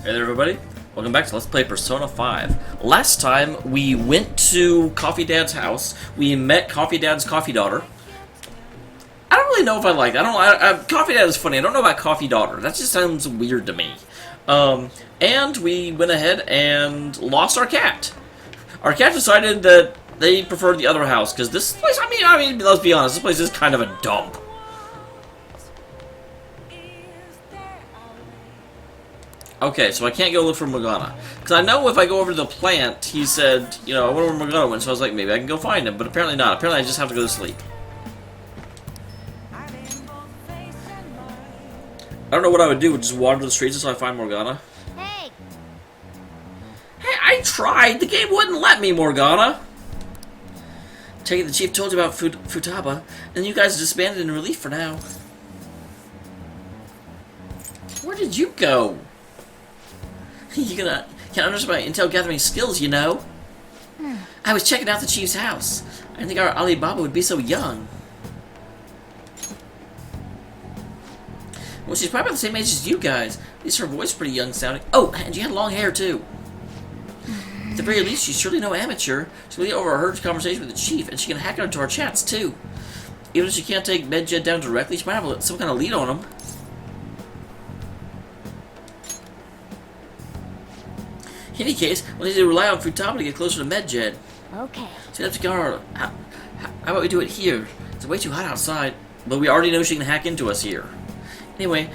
Hey there everybody, welcome back to Let's Play Persona 5. Last time we went to Coffee Dad's house, we met Coffee Dad's coffee daughter. I don't really know if I like that. Coffee Dad is funny, I don't know about Coffee Daughter, that just sounds weird to me. And we went ahead and lost our cat. Our cat decided that they preferred the other house, because this place, I mean, let's be honest, this place is kind of a dump. Okay, so I can't go look for Morgana. Because I know if I go over to the plant, he said, you know, I wonder where Morgana went, so I was like, maybe I can go find him, but apparently not. Apparently I just have to go to sleep. I don't know what I would do, just wander the streets until I find Morgana. Hey! Hey, I tried! The game wouldn't let me, Morgana! Take it the chief told you about Futaba, and you guys disbanded in relief for now. Where did you go? You can't understand my intel gathering skills, you know. I was checking out the chief's house. I didn't think our Alibaba would be so young. Well, she's probably about the same age as you guys. At least her voice is pretty young sounding. Oh, and she had long hair too. At the very least, she's surely no amateur. She really overheard the conversation with the chief, and she can hack into our chats too. Even if she can't take Medjed down directly, she might have some kind of lead on him. In any case, we'll need to rely on Futaba to get closer to Medjed. Okay. So you have to go. How about we do it here? It's way too hot outside, but we already know she can hack into us here. Anyway,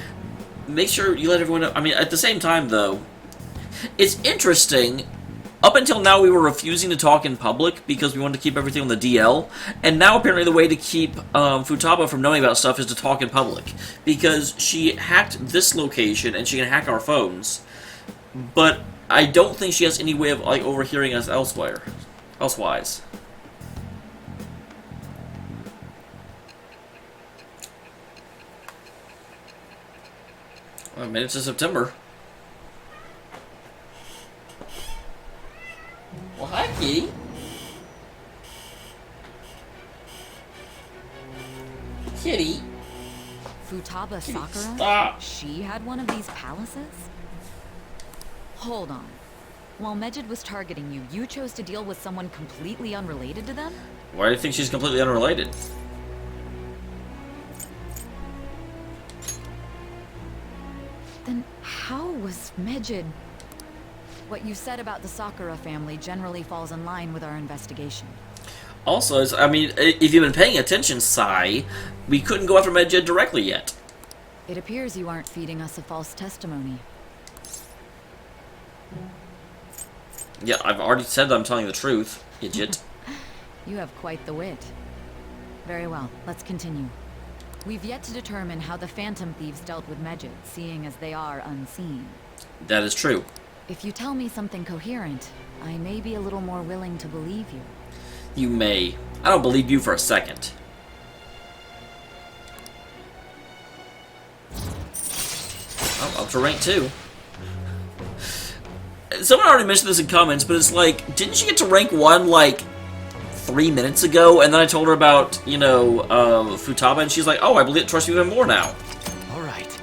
make sure you let everyone know. I mean, at the same time, though, it's interesting. Up until now, we were refusing to talk in public because we wanted to keep everything on the DL, and now apparently the way to keep Futaba from knowing about stuff is to talk in public, because she hacked this location and she can hack our phones, but I don't think she has any way of like overhearing us elsewise. Well, I made it to September. Well, hi, kitty. Kitty. Futaba Sakura? Stop. She had one of these palaces? Hold on. While Medjed was targeting you, you chose to deal with someone completely unrelated to them? Why do you think she's completely unrelated? Then how was Medjed... What you said about the Sakura family generally falls in line with our investigation. Also, I mean, if you've been paying attention, Sai, we couldn't go after Medjed directly yet. It appears you aren't feeding us a false testimony. Yeah, I've already said that I'm telling the truth, idiot. You have quite the wit. Very well, let's continue. We've yet to determine how the Phantom Thieves dealt with Medjed, seeing as they are unseen. That is true. If you tell me something coherent, I may be a little more willing to believe you. You may. I don't believe you for a second. Oh, up to rank 2. Someone already mentioned this in comments, but it's like, didn't she get to rank 1 like 3 minutes ago? And then I told her about, you know, Futaba, and she's like, oh, I trust you even more now. All right.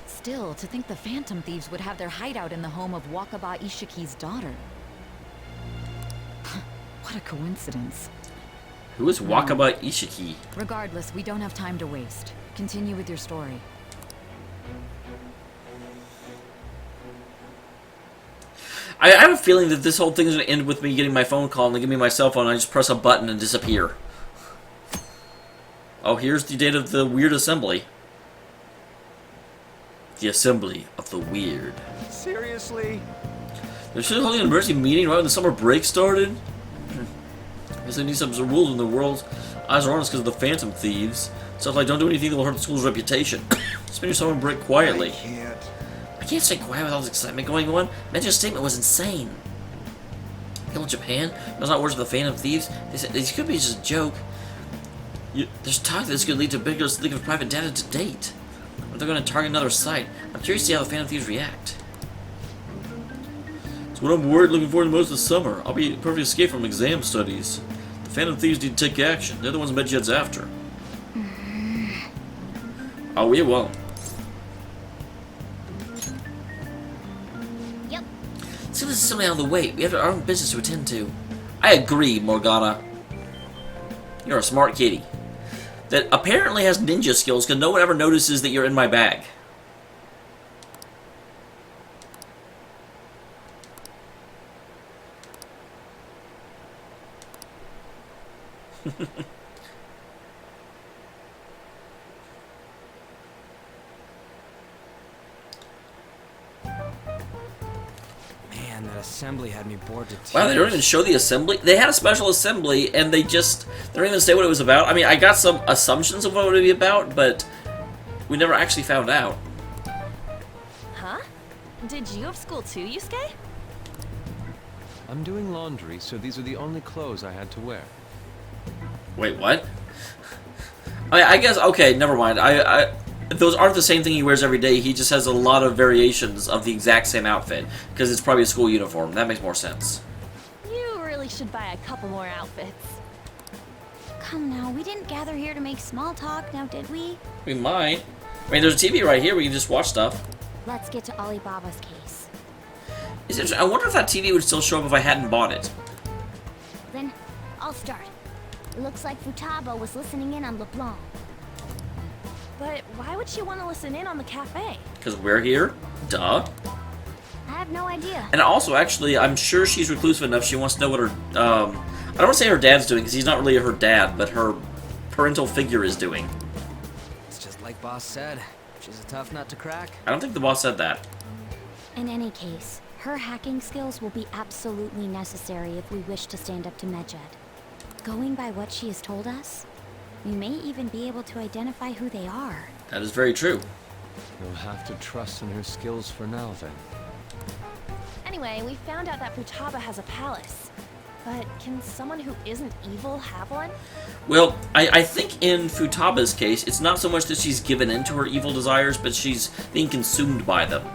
Still, to think the Phantom Thieves would have their hideout in the home of Wakaba Ishiki's daughter. What a coincidence. Who is Wakaba Ishiki? Regardless, we don't have time to waste. Continue with your story. I have a feeling that this whole thing is going to end with me getting my phone call and they give me my cell phone and I just press a button and disappear. Oh, here's the date of the weird assembly. The assembly of the weird. Seriously? They're still holding an emergency meeting right when the summer break started? I guess they need some rules when the world's eyes are on us because of the Phantom Thieves. Stuff like don't do anything that will hurt the school's reputation. Spend your summer break quietly. I can't stay quiet with all this excitement going on. Medjed's statement was insane. Kill Japan? That's not words of the Phantom Thieves. They said this could be just a joke. There's talk that this could lead to the biggest leak of private data to date. Or they're going to target another site. I'm curious to see how the Phantom Thieves react. It's what I'm looking forward to most this summer. I'll be a perfect escape from exam studies. The Phantom Thieves need to take action. They're the ones Medjed's after. Oh, we won't. Let's get this assembly out of the way. We have our own business to attend to. I agree, Morgana. You're a smart kitty. That apparently has ninja skills, because no one ever notices that you're in my bag. Man, that assembly had me bored to tears. Wow, they don't even show the assembly? They had a special assembly, and they don't even say what it was about. I mean, I got some assumptions of what it would be about, but we never actually found out. Huh? Did you have school too, Yusuke? I'm doing laundry, so these are the only clothes I had to wear. Wait, what? I guess, okay, never mind. Those aren't the same thing he wears every day. He just has a lot of variations of the exact same outfit, because it's probably a school uniform. That makes more sense. You really should buy a couple more outfits. Come now, we didn't gather here to make small talk, now did we? We might. I mean, there's a TV right here. We can just watch stuff. Let's get to Alibaba's case. I wonder if that TV would still show up if I hadn't bought it. Then, I'll start. It looks like Futaba was listening in on LeBlanc. But why would she want to listen in on the cafe? Because we're here. Duh. I have no idea. And also, actually, I'm sure she's reclusive enough. She wants to know what her, I don't want to say her dad's doing, because he's not really her dad, but her parental figure is doing. It's just like Boss said. She's a tough nut to crack. I don't think the boss said that. In any case, her hacking skills will be absolutely necessary if we wish to stand up to Medjed. Going by what she has told us, we may even be able to identify who they are. That is very true. You'll have to trust in her skills for now, then. Anyway, we found out that Futaba has a palace. But can someone who isn't evil have one? Well, I think in Futaba's case, it's not so much that she's given in to her evil desires, but she's being consumed by them.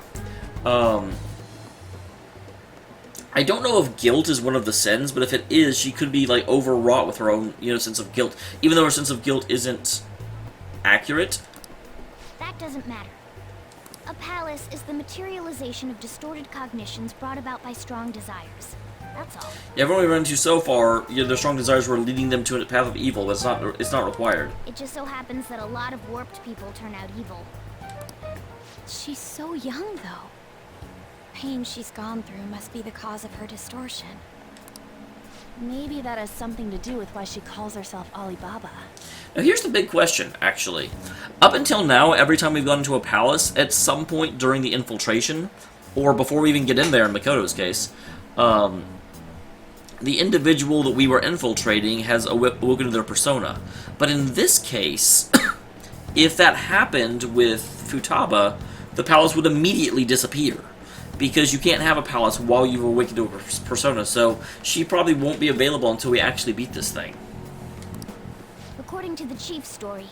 I don't know if guilt is one of the sins, but if it is, she could be, like, overwrought with her own, sense of guilt. Even though her sense of guilt isn't accurate. That doesn't matter. A palace is the materialization of distorted cognitions brought about by strong desires. That's all. Yeah, everyone we run into so far, their strong desires were leading them to a path of evil, but it's not required. It just so happens that a lot of warped people turn out evil. She's so young, though. Pain she's gone through must be the cause of her distortion. Maybe that has something to do with why she calls herself Alibaba. Now here's the big question, actually. Up until now, every time we've gone into a palace, at some point during the infiltration, or before we even get in there in Makoto's case, the individual that we were infiltrating has awoken to their persona. But in this case, if that happened with Futaba, the palace would immediately disappear. Because you can't have a palace while you've awakened to a persona, so she probably won't be available until we actually beat this thing. According to the chief's story,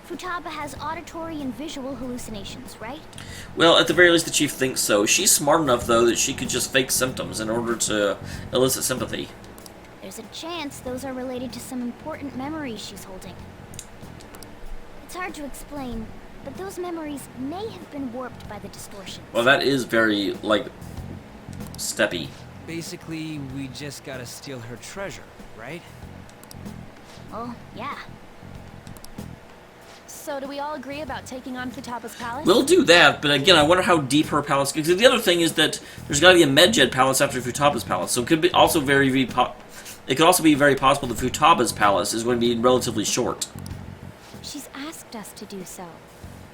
Futaba has auditory and visual hallucinations, right? Well, at the very least, the chief thinks so. She's smart enough, though, that she could just fake symptoms in order to elicit sympathy. There's a chance those are related to some important memories she's holding. It's hard to explain, but those memories may have been warped by the distortion. Well, that is very, like, steppy. Basically, we just gotta steal her treasure, right? Oh, yeah. So do we all agree about taking on Futaba's palace? We'll do that, but again, I wonder how deep her palace... Because the other thing is that there's got to be a Medjed palace after Futaba's palace, so it could be also it could also be very possible that Futaba's palace is going to be relatively short. She's asked us to do so.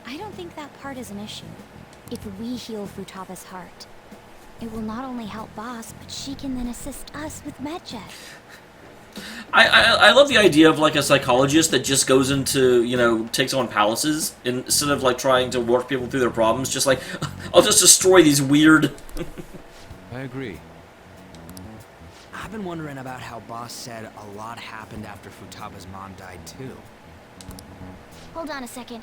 I don't think that part is an issue. If we heal Futaba's heart, it will not only help Boss, but she can then assist us with Medjed. I love the idea of, like, a psychologist that just goes into, takes on palaces, instead of, like, trying to work people through their problems, just like, I'll just destroy these weird... I agree. I've been wondering about how Boss said a lot happened after Futaba's mom died, too. Hold on a second.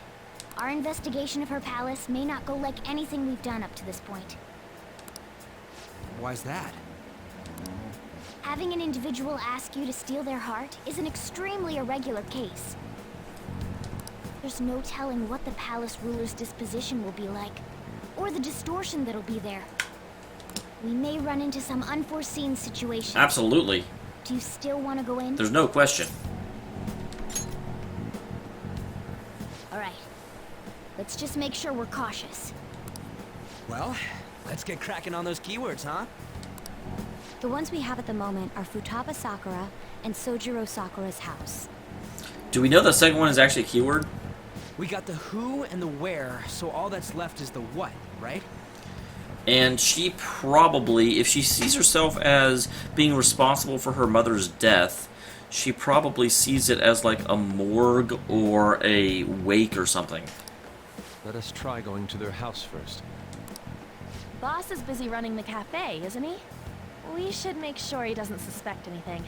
Our investigation of her palace may not go like anything we've done up to this point. Why's that? Having an individual ask you to steal their heart is an extremely irregular case. There's no telling what the palace ruler's disposition will be like, or the distortion that'll be there. We may run into some unforeseen situation. Absolutely. Do you still want to go in? There's no question. Alright. Let's just make sure we're cautious. Well, let's get cracking on those keywords, huh? The ones we have at the moment are Futaba Sakura and Sojiro Sakura's house. Do we know the second one is actually a keyword? We got the who and the where, so all that's left is the what, right? And she probably, if she sees herself as being responsible for her mother's death, she probably sees it as like a morgue or a wake or something. Let us try going to their house first. Boss is busy running the cafe, isn't he? We should make sure he doesn't suspect anything.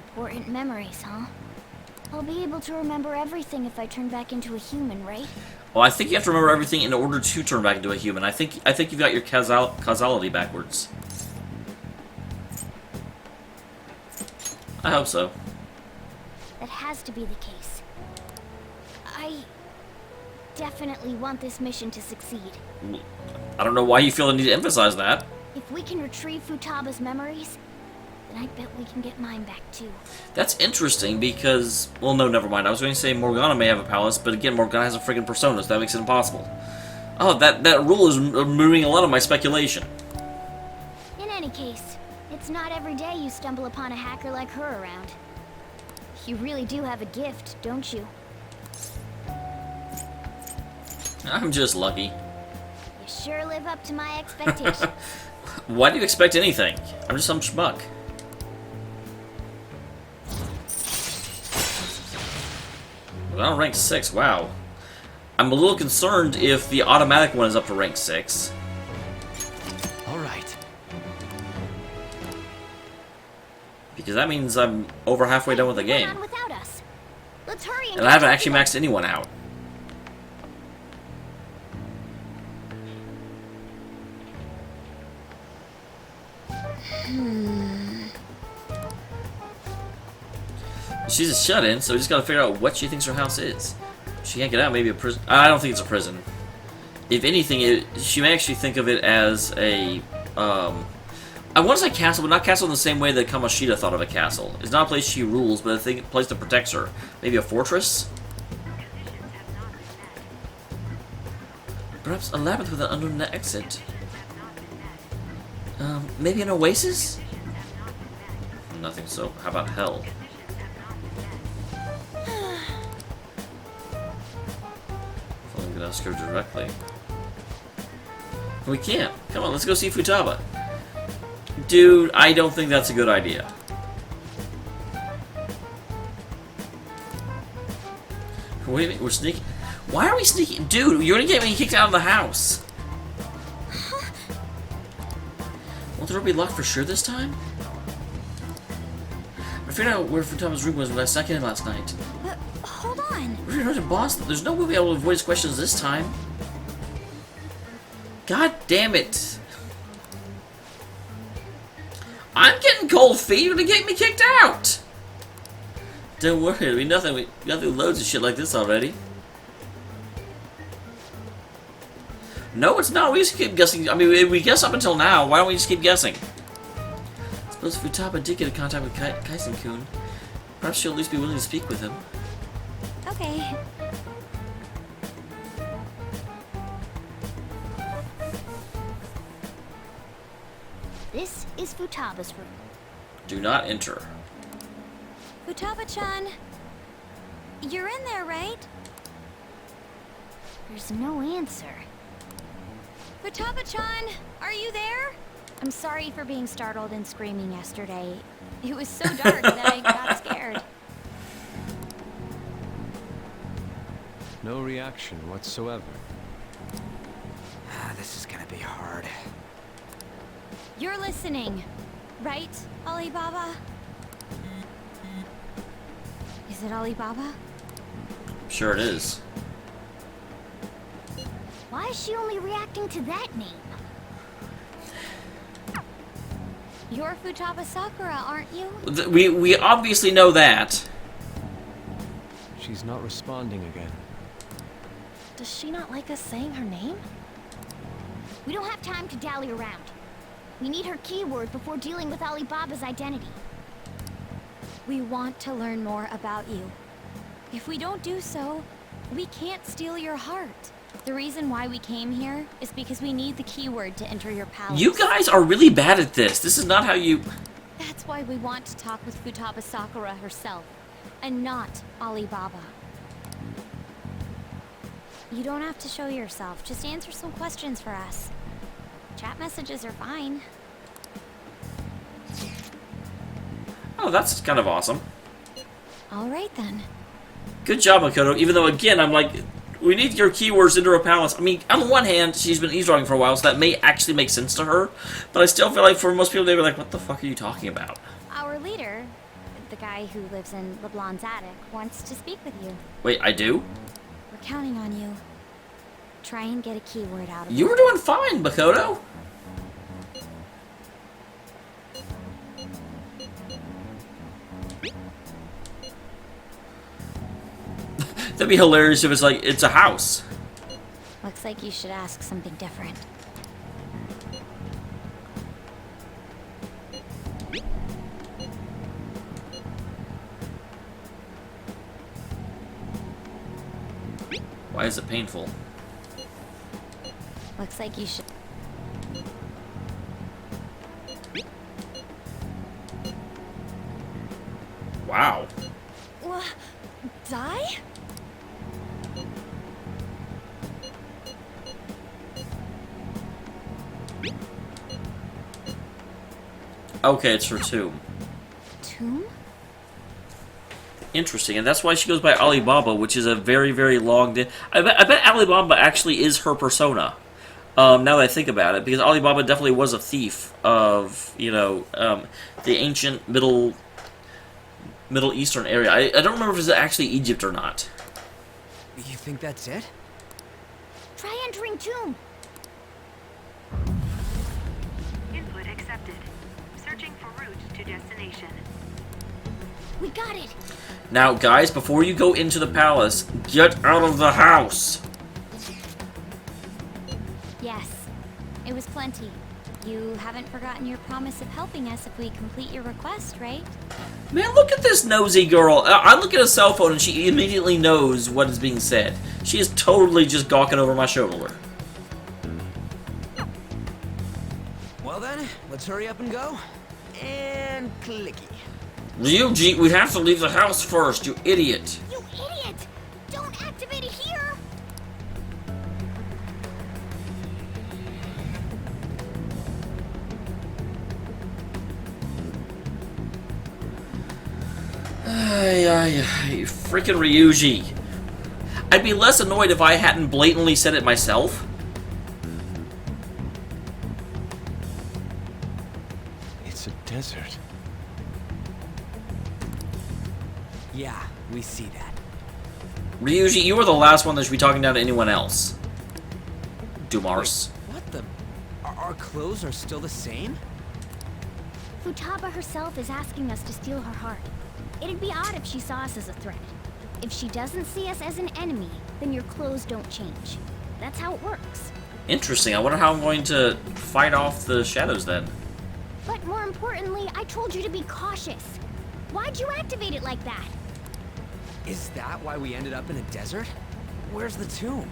Important memories, huh? I'll be able to remember everything if I turn back into a human, right? Well, I think you have to remember everything in order to turn back into a human. I think you've got your causality backwards. I hope so. That has to be the case. I definitely want this mission to succeed. I don't know why you feel the need to emphasize that. If we can retrieve Futaba's memories, then I bet we can get mine back too. That's interesting because... Well, no, never mind. I was going to say Morgana may have a palace, but again, Morgana has a friggin' persona, so that makes it impossible. Oh, that rule is removing a lot of my speculation. In any case, it's not every day you stumble upon a hacker like her around. You really do have a gift, don't you? I'm just lucky. You sure live up to my expectations. Why do you expect anything? I'm just some schmuck. Well, rank 6, wow. I'm a little concerned if the automatic one is up to rank 6. Alright. Because that means I'm over halfway done with the game. On without us. Let's hurry And I haven't actually maxed anyone out. She's a shut-in, so we just gotta figure out what she thinks her house is. She can't get out, maybe a prison. I don't think it's a prison. If anything, she may actually think of it as a, I want to say castle, but not castle in the same way that Kamoshida thought of a castle. It's not a place she rules, but a place that protects her. Maybe a fortress? Perhaps a labyrinth with an unknown exit. Maybe an oasis? Nothing, so how about hell? If only we could ask her directly. We can't. Come on, let's go see Futaba. Dude, I don't think that's a good idea. Wait a minute, we're sneaking. Why are we sneaking? Dude, you're gonna get me kicked out of the house. Won't the door be locked for sure this time? I figured out where Futaba's room was when I snuck in last night. But hold on. We're gonna boss. There's no way we'll be able to avoid his questions this time. God damn it. I'm getting cold feet. You're gonna get me kicked out. Don't worry, it'll be nothing. We got through loads of shit like this already. No, it's not. We just keep guessing. I mean, we guess up until now. Why don't we just keep guessing? Suppose Futaba did get in contact with Kaisen-kun. Perhaps she'll at least be willing to speak with him. Okay. This is Futaba's room. Do not enter. Futaba-chan, you're in there, right? There's no answer. Futaba-chan, are you there? I'm sorry for being startled and screaming yesterday. It was so dark that I got scared. No reaction whatsoever. This is gonna be hard. You're listening, right, Alibaba? Is it Alibaba? Sure it is. Why is she only reacting to that name? You're Futaba Sakura, aren't you? We obviously know that. She's not responding again. Does she not like us saying her name? We don't have time to dally around. We need her keyword before dealing with Alibaba's identity. We want to learn more about you. If we don't do so, we can't steal your heart. The reason why we came here is because we need the keyword to enter your palace. You guys are really bad at this. This is not how you... That's why we want to talk with Futaba Sakura herself, and not Alibaba. You don't have to show yourself, just answer some questions for us. Chat messages are fine. Oh, that's kind of awesome. Alright then. Good job, Makoto. Even though, again, I'm like, we need your keywords into her palace. I mean, on the one hand, she's been eavesdropping for a while, so that may actually make sense to her. But I still feel like for most people, they were like, what the fuck are you talking about? Our leader, the guy who lives in LeBlanc's attic, wants to speak with you. Wait, I do? We're counting on you. Try and get a keyword out of You him. were doing fine, Makoto. That'd be hilarious if it's like, it's a house. Looks like you should ask something different. Why is it painful? Looks like you should... Wow. Die? Okay, it's her tomb. Tomb? Interesting, and that's why she goes by Alibaba, which is a very, very long... I bet Alibaba actually is her persona, now that I think about it, because Alibaba definitely was a thief of, you know, the ancient Middle Eastern area. I don't remember if it's actually Egypt or not. You think that's it? Try entering tomb. Input accepted. Searching for route to destination. We got it. Now, guys, before you go into the palace, get out of the house! Yes. It was plenty. You haven't forgotten your promise of helping us if we complete your request, right? Man, look at this nosy girl. I look at a cell phone and she immediately knows what is being said. She is totally just gawking over my shoulder. Well then, let's hurry up and go. And clicky. Ryuji, we have to leave the house first, you idiot. You idiot! Don't activate it here! Freaking Ryuji. I'd be less annoyed if I hadn't blatantly said it myself. It's a desert. Yeah, we see that. Ryuji, you were the last one that should be talking down to anyone else. Dumars. What the? Our clothes are still the same? Futaba herself is asking us to steal her heart. It'd be odd if she saw us as a threat. If she doesn't see us as an enemy, then your clothes don't change. That's how it works. Interesting. I wonder how I'm going to fight off the shadows then. But more importantly, I told you to be cautious. Why'd you activate it like that? Is that why we ended up in a desert? Where's the tomb?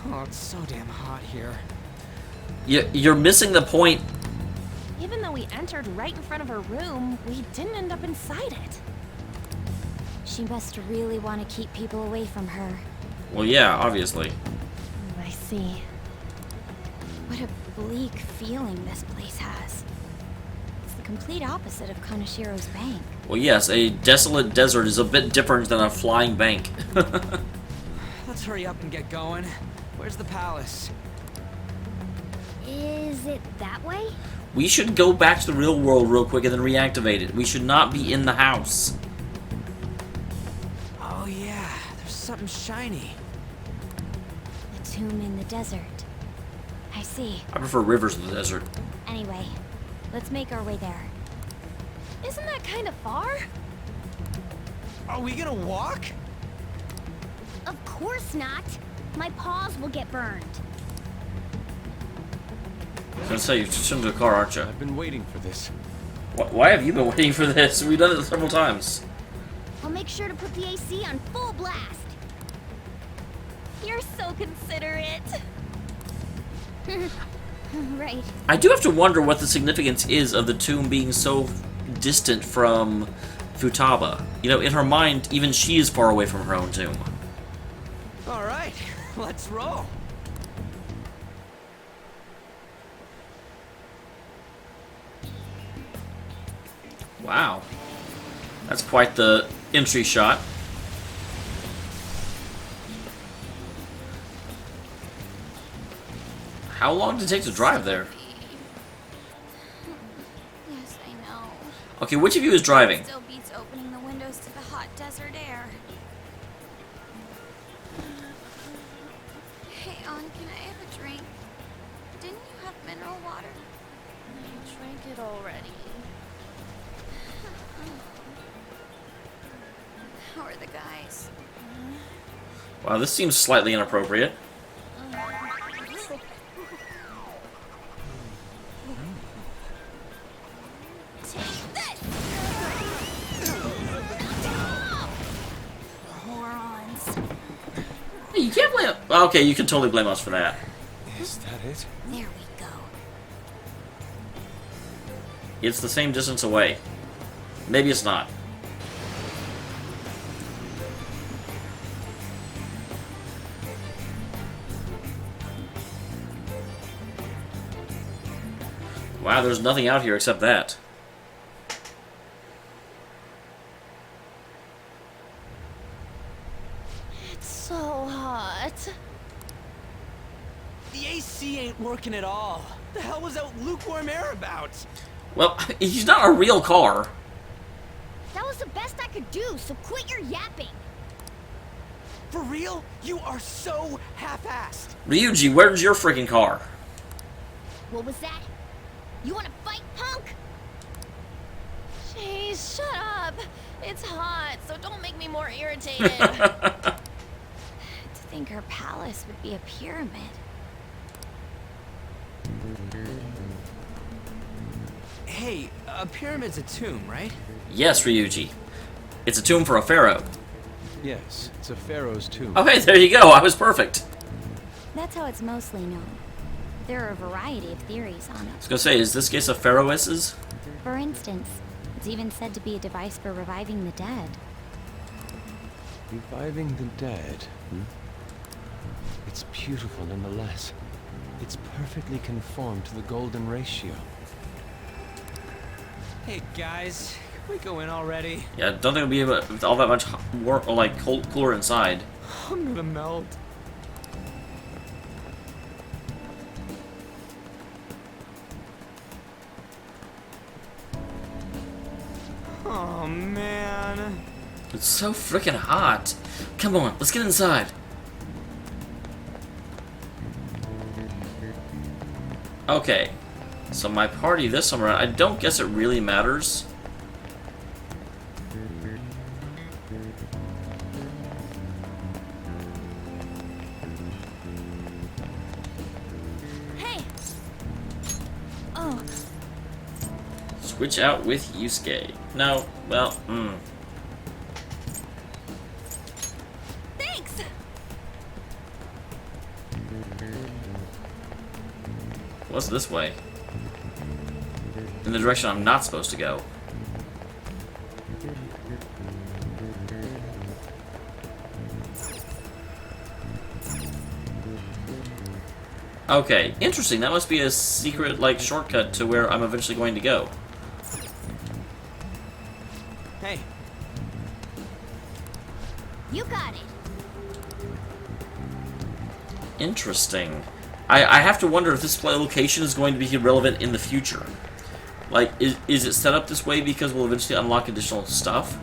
Oh, it's so damn hot here. You're missing the point. Even though we entered right in front of her room, we didn't end up inside it. She must really want to keep people away from her. Well, yeah, obviously. I see. What a bleak feeling this place has. It's the complete opposite of Kanashiro's bank. Well, yes, a desolate desert is a bit different than a flying bank. Let's hurry up and get going. Where's the palace? Is it that way? We should go back to the real world real quick and then reactivate it. We should not be in the house. Oh yeah, there's something shiny. The tomb in the desert. I see. I prefer rivers in the desert. Anyway, let's make our way there. Isn't that kind of far? Are we gonna walk? Of course not. My paws will get burned. I was gonna say, you're just into a car, aren't you? I've been waiting for this. Why have you been waiting for this? We've done it several times. I'll make sure to put the AC on full blast. You're so considerate. Right. I do have to wonder what the significance is of the tomb being so distant from Futaba. You know, in her mind, even she is far away from her own tomb. All right, let's roll. Wow. That's quite the entry shot. How long did it take to drive there? Yes, I know. Okay, which of you is driving? Still beats opening the windows to the hot desert air. Hey, On, can I have a drink? Didn't you have mineral water? I drank it already. How are the guys? Wow, this seems slightly inappropriate. Take this! Morons. Hey, you can't blame... Okay, you can totally blame us for that. Is that it? There we go. It's the same distance away. Maybe it's not. Wow, there's nothing out here except that. It's so hot. The AC ain't working at all. The hell was that lukewarm air about? Well, he's not a real car. That was the best I could do, so quit your yapping. For real? You are so half-assed. Ryuji, where's your freaking car? What was that? You wanna fight, punk? Jeez, shut up. It's hot, so don't make me more irritated. To think her palace would be a pyramid. Hey, a pyramid's a tomb, right? Yes, Ryuji. It's a tomb for a pharaoh. Yes, it's a pharaoh's tomb. Okay, there you go. I was perfect. That's how it's mostly known. There are a variety of theories on I it. was gonna say, is this case of pharaohesses? For instance, it's even said to be a device for reviving the dead. Reviving the dead. It's beautiful nonetheless. It's perfectly conformed to the golden ratio. Hey, guys. Can we go in already? Yeah, don't think it'll be all that much more, or like cooler inside. I'm gonna melt. Oh, man. It's so freaking hot. Come on, let's get inside. Okay, so my party this summer, I don't guess it really matters. Hey! Oh, Switch out with Yusuke. No, well, thanks! What's this way? In the direction I'm not supposed to go. Okay, interesting. That must be a secret, like, shortcut to where I'm eventually going to go. Hey, You got it. Interesting. I have to wonder if this location is going to be relevant in the future. Like, is it set up this way because we'll eventually unlock additional stuff?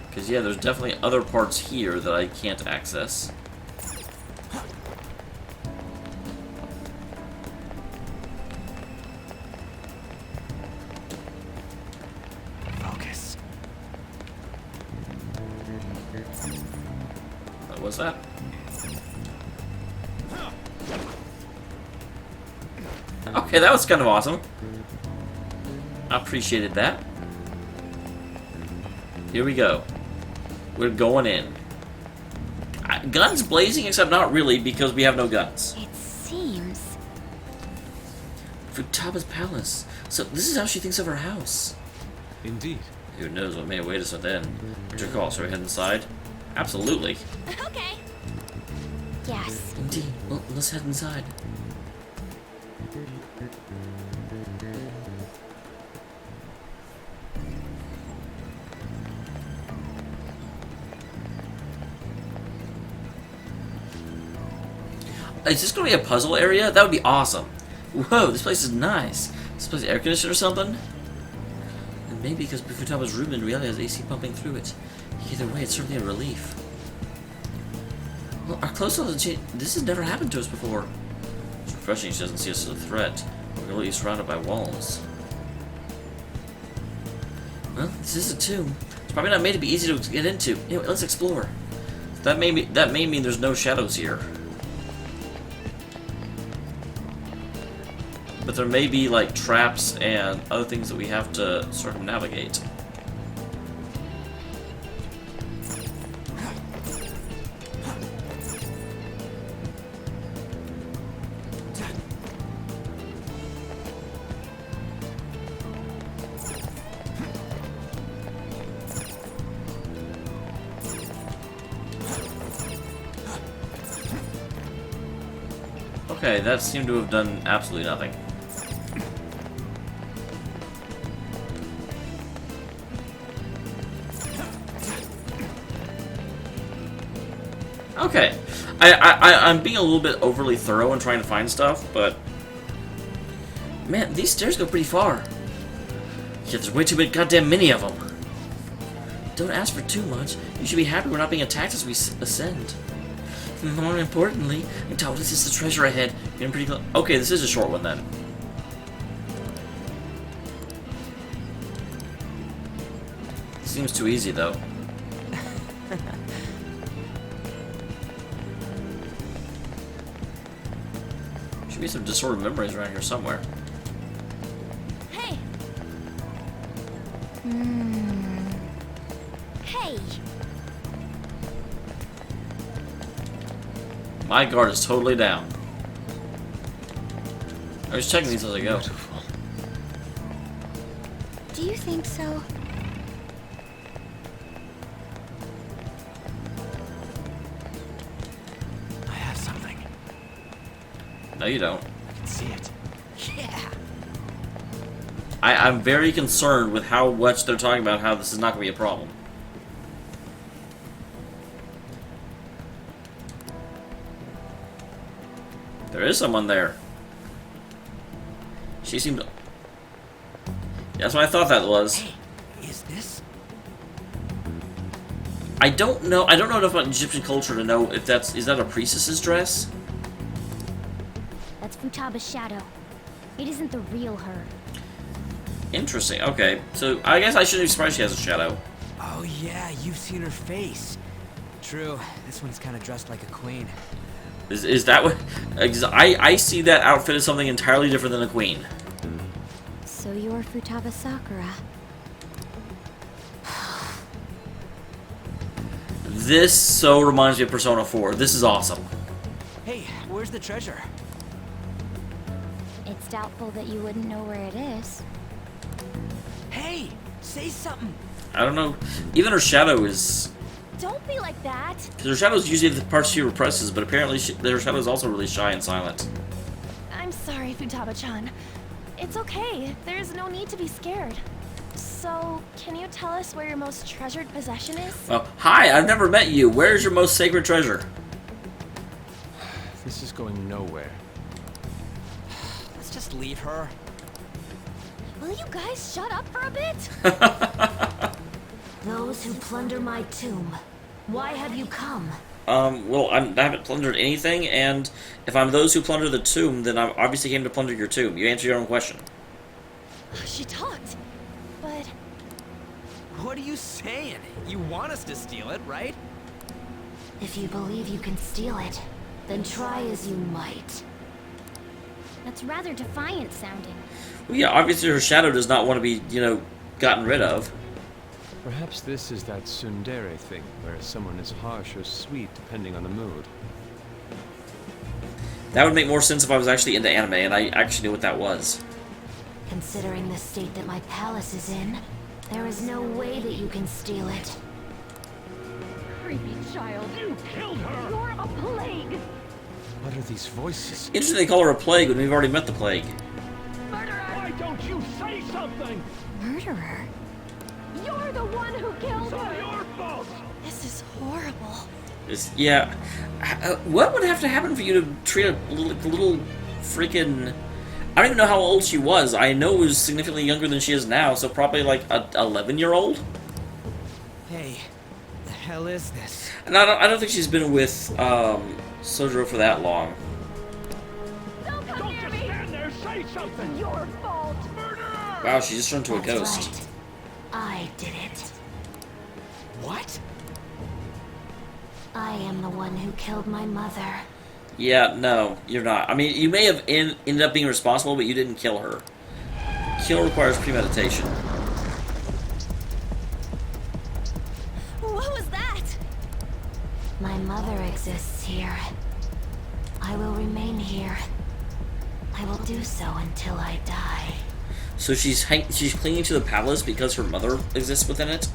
Because, yeah, there's definitely other parts here that I can't access. focus. What was that? Okay, that was kind of awesome. I appreciated that. Here we go. We're going in. Guns blazing, except not really, because we have no guns. It seems... Futaba's palace. So this is how she thinks of her house. Indeed. Who knows what may await us within. What's your call? Shall we head inside? Absolutely. Okay. Yes. Indeed. Well, let's head inside. Is this going to be a puzzle area? That would be awesome. Whoa, this place is nice. This place air conditioned or something? And maybe because Futaba's room in reality has AC pumping through it. Either way, it's certainly a relief. Well, our clothes doesn't change. This has never happened to us before. It's refreshing she doesn't see us as a threat. We're completely surrounded by walls. Well, this is a tomb. It's probably not made to be easy to get into. Anyway, let's explore. That may mean there's no shadows here. But there may be, like, traps and other things that we have to circumnavigate. Okay, that seemed to have done absolutely nothing. Okay, I'm being a little bit overly thorough in trying to find stuff, but man, these stairs go pretty far. Yeah, there's way too many of them. Don't ask for too much. You should be happy we're not being attacked as we ascend. More importantly, I'm told this is the treasure ahead. Getting pretty close. Okay, this is a short one then. Seems too easy though. Should be some disordered memories around here somewhere. Hey. Hey! My guard is totally down. I was checking these as I go. Beautiful. Do you think so? I have something. No, you don't. I can see it. Yeah. I'm very concerned with how much they're talking about how this is not going to be a problem. There is someone there. She seemed... Yeah, that's what I thought that was. Hey, is this? I don't know enough about Egyptian culture to know if is that a priestess's dress? That's Futaba's shadow. It isn't the real her. Interesting, okay. So, I guess I shouldn't be surprised she has a shadow. Oh yeah, you've seen her face. True, this one's kind of dressed like a queen. Is that what... I see that outfit as something entirely different than a queen. So you're Futaba Sakura. This so reminds me of Persona 4. This is awesome. Hey, where's the treasure? It's doubtful that you wouldn't know where it is. Hey, say something. I don't know. Even her shadow is... Don't be like that. Because her shadow is usually the parts she represses, but apparently her shadow is also really shy and silent. I'm sorry, Futaba-chan. It's okay. There's no need to be scared. So, can you tell us where your most treasured possession is? Oh, hi, I've never met you. Where's your most sacred treasure? This is going nowhere. Let's just leave her. Will you guys shut up for a bit? Those who plunder my tomb, why have you come? Well, I haven't plundered anything, and if I'm those who plunder the tomb, then I obviously came to plunder your tomb. You answered your own question. She talked, but... What are you saying? You want us to steal it, right? If you believe you can steal it, then try as you might. That's rather defiant sounding. Well, yeah, obviously her shadow does not want to be, gotten rid of. Perhaps this is that tsundere thing, where someone is harsh or sweet depending on the mood. That would make more sense if I was actually into anime and I actually knew what that was. Considering the state that my palace is in, there is no way that you can steal it. Creepy child. You killed her! You're a plague! What are these voices? Interesting they call her a plague when we've already met the plague. Murderer! Why don't you say something? Murderer? You're the one who killed It's all her! your fault. This is horrible. Yeah. What would have to happen for you to treat a little freaking... I don't even know how old she was. I know it was significantly younger than she is now, so probably like a 11-year-old? Hey, the hell is this? And I don't think she's been with Sojiro for that long. Don't come Don't near just me! stand there. Say something. Your fault! Murderer! Wow, she just turned into a That's ghost. right. I did it. What? I am the one who killed my mother. Yeah, no, you're not. I mean, you may have ended up being responsible, but you didn't kill her. Kill requires premeditation. What was that? My mother exists here. I will remain here. I will do so until I die. So she's clinging to the palace because her mother exists within it?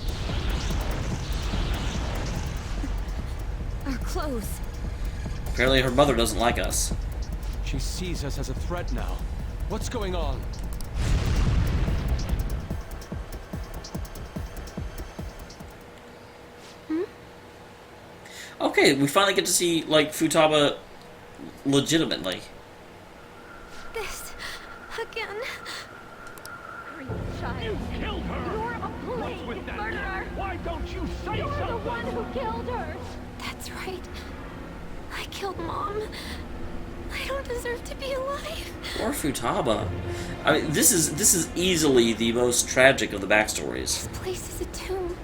Our clothes. Apparently her mother doesn't like us. She sees us as a threat now. What's going on? Okay, we finally get to see, like, Futaba legitimately. This again. Creepy You child. killed her. You're a What's plague, with that? murderer. Why don't you say You're something? the one who killed her. That's right. I killed Mom. I don't deserve to be alive. Poor Futaba. I mean, this is easily the most tragic of the backstories. This place is a tomb.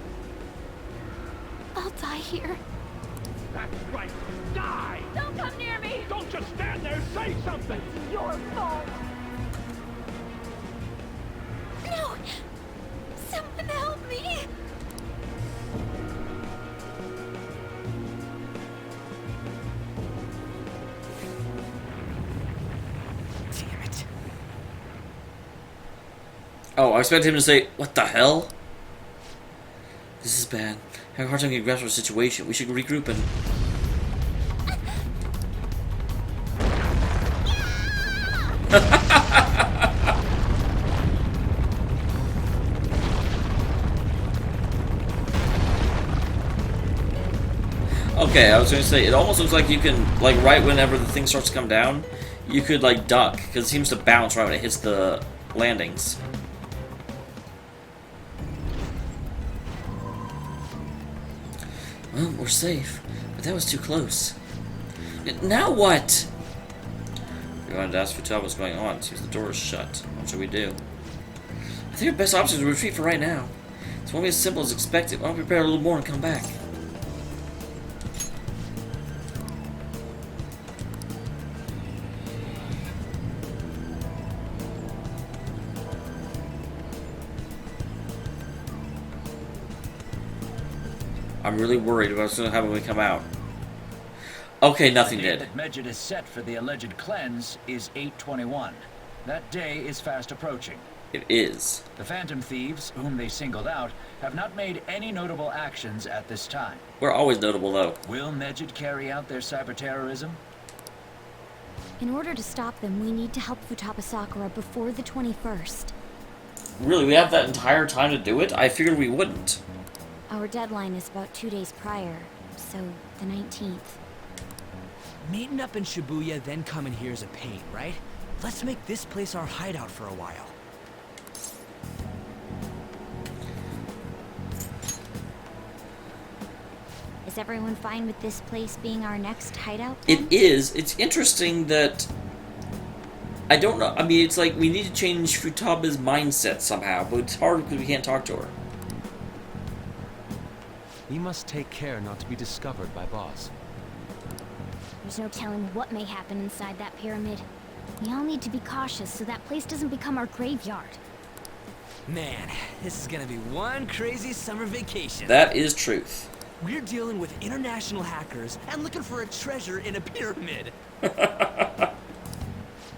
I'll die here. That's right. Die. Don't come near me. Don't just stand there. Say something. Your fault. No. Someone help me. Damn it. Oh, I expected him to say, "What the hell?" This is bad. I have a hard time getting grasp of the situation. We should regroup and... Okay, I was going to say, it almost looks like you can, like, right whenever the thing starts to come down, you could, like, duck, because it seems to bounce right when it hits the landings. Well, we're safe, but that was too close. Now what? We wanted to ask Futaba what's going on. Seems the door is shut. What should we do? I think our best option is to retreat for right now. It won't be as simple as expected. Why don't we prepare a little more and come back? I'm really worried about what's going to happen when we come out. Okay, nothing The date did. that Medjed is set for the alleged cleanse is 8/21. That day is fast approaching. It is. The Phantom Thieves, whom they singled out, have not made any notable actions at this time. We're always notable, though. Will Medjed carry out their cyber-terrorism? In order to stop them, we need to help Futaba Sakura before the 21st. Really, we have that entire time to do it? I figured we wouldn't. Our deadline is about 2 days prior, so the 19th. Meeting up in Shibuya, then coming here is a pain, right? Let's make this place our hideout for a while. Is everyone fine with this place being our next hideout? It then? is. It's interesting that... I don't know. I mean, it's like we need to change Futaba's mindset somehow, but it's hard because we can't talk to her. We must take care not to be discovered by Boss. There's no telling what may happen inside that pyramid. We all need to be cautious so that place doesn't become our graveyard. Man, this is gonna be one crazy summer vacation. That is truth. We're dealing with international hackers and looking for a treasure in a pyramid.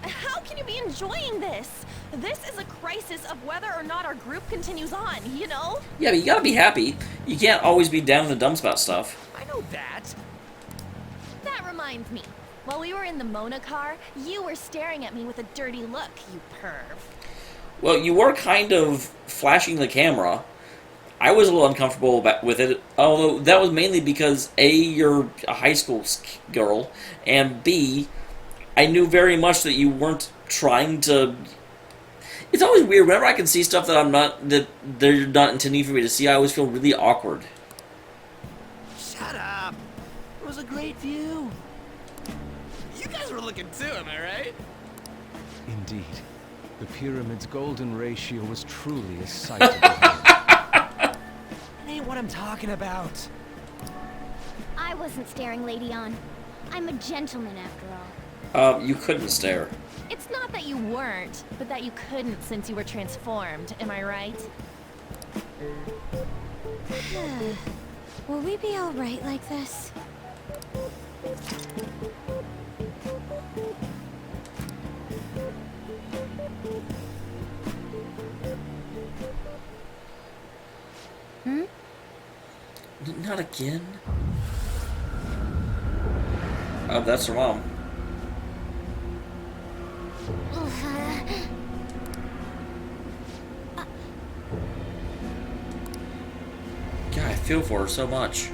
How can you be enjoying this? This is a crisis of whether or not our group continues on, you know? Yeah, but you gotta be happy. You can't always be down in the dumps about stuff. I know that. That reminds me. While we were in the Mona car, you were staring at me with a dirty look, you perv. Well, you were kind of flashing the camera. I was a little uncomfortable with it, although that was mainly because A, you're a high school girl, and B, I knew very much that you weren't trying to... It's always weird, whenever I can see stuff that they're not intending for me to see, I always feel really awkward. Shut up. It was a great view. You guys were looking too, am I right? Indeed. The pyramid's golden ratio was truly a sight to behold. That ain't what I'm talking about. I wasn't staring, Lady On. I'm a gentleman after all. You couldn't stare. It's not that you weren't, but that you couldn't since you were transformed, am I right? Will we be alright like this? Not again. Oh, that's her mom. God, I feel for her so much.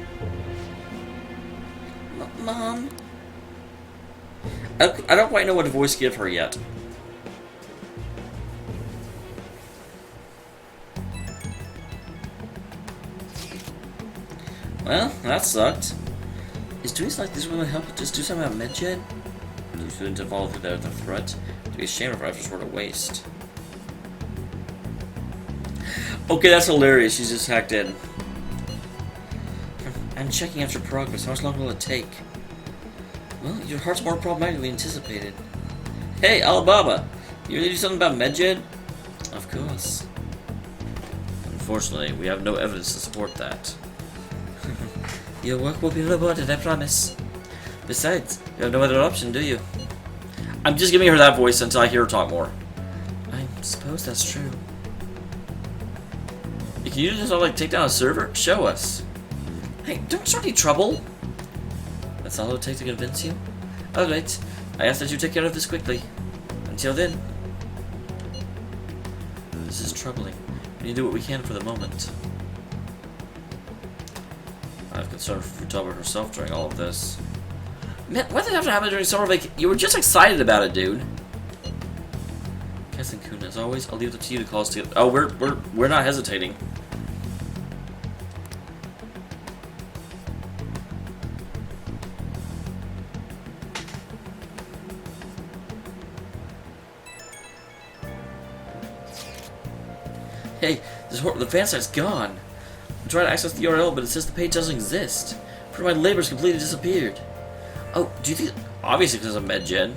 Mom? I don't quite know what voice to give her yet. Well, that sucked. Is doing something like this going to help just do something about Medjed? Do students involved with the threat? To be ashamed of our efforts were a waste. Okay, that's hilarious. She's just hacked in. I'm checking after progress. How much longer will it take? Well, your heart's more problematic than we anticipated. Hey, Alibaba! You really do something about Medjed? Of course. Unfortunately, we have no evidence to support that. Your work will be rewarded, I promise. Besides, you have no other option, do you? I'm just giving her that voice until I hear her talk more. I suppose that's true. Can you just like take down a server? Show us. Hey, don't start any trouble. That's all it'll take to convince you? Alright, I ask that you take care of this quickly. Until then. This is troubling. We need to do what we can for the moment. I have concern for Futaba herself during all of this. Man, what did have to happen during summer vacation? You were just excited about it, dude. Guessing Kun, as always, I'll leave it to you to call us together. Oh, we're not hesitating. Hey, the fan site's gone. I'm trying to access the URL, but it says the page doesn't exist. For my labor's completely disappeared. Oh, do you think... Obviously because of Medjed.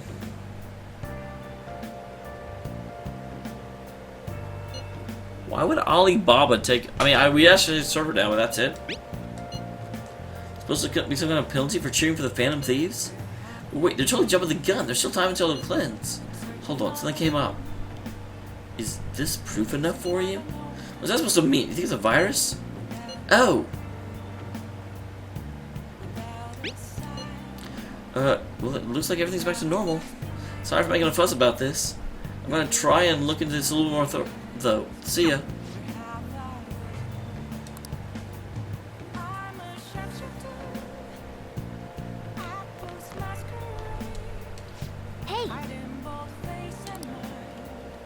Why would Alibaba take... I mean, we actually server down, but that's it. Supposed to be some kind of penalty for cheering for the Phantom Thieves? Wait, they're totally jumping the gun. There's still time until they're cleansed. Hold on, something came up. Is this proof enough for you? What's that supposed to mean? You think it's a virus? Oh! Well, it looks like everything's back to normal. Sorry for making a fuss about this. I'm gonna try and look into this a little more though. See ya. Hey!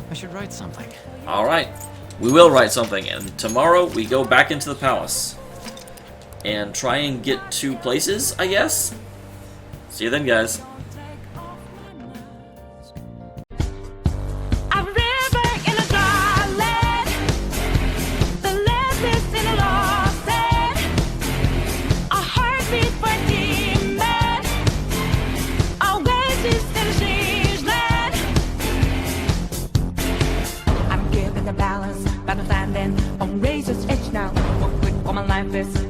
I should write something. Alright. We will write something, and tomorrow we go back into the palace. And try and get 2 places, I guess? See you then, guys. battle standing on razor's edge now. What quick, what my life is.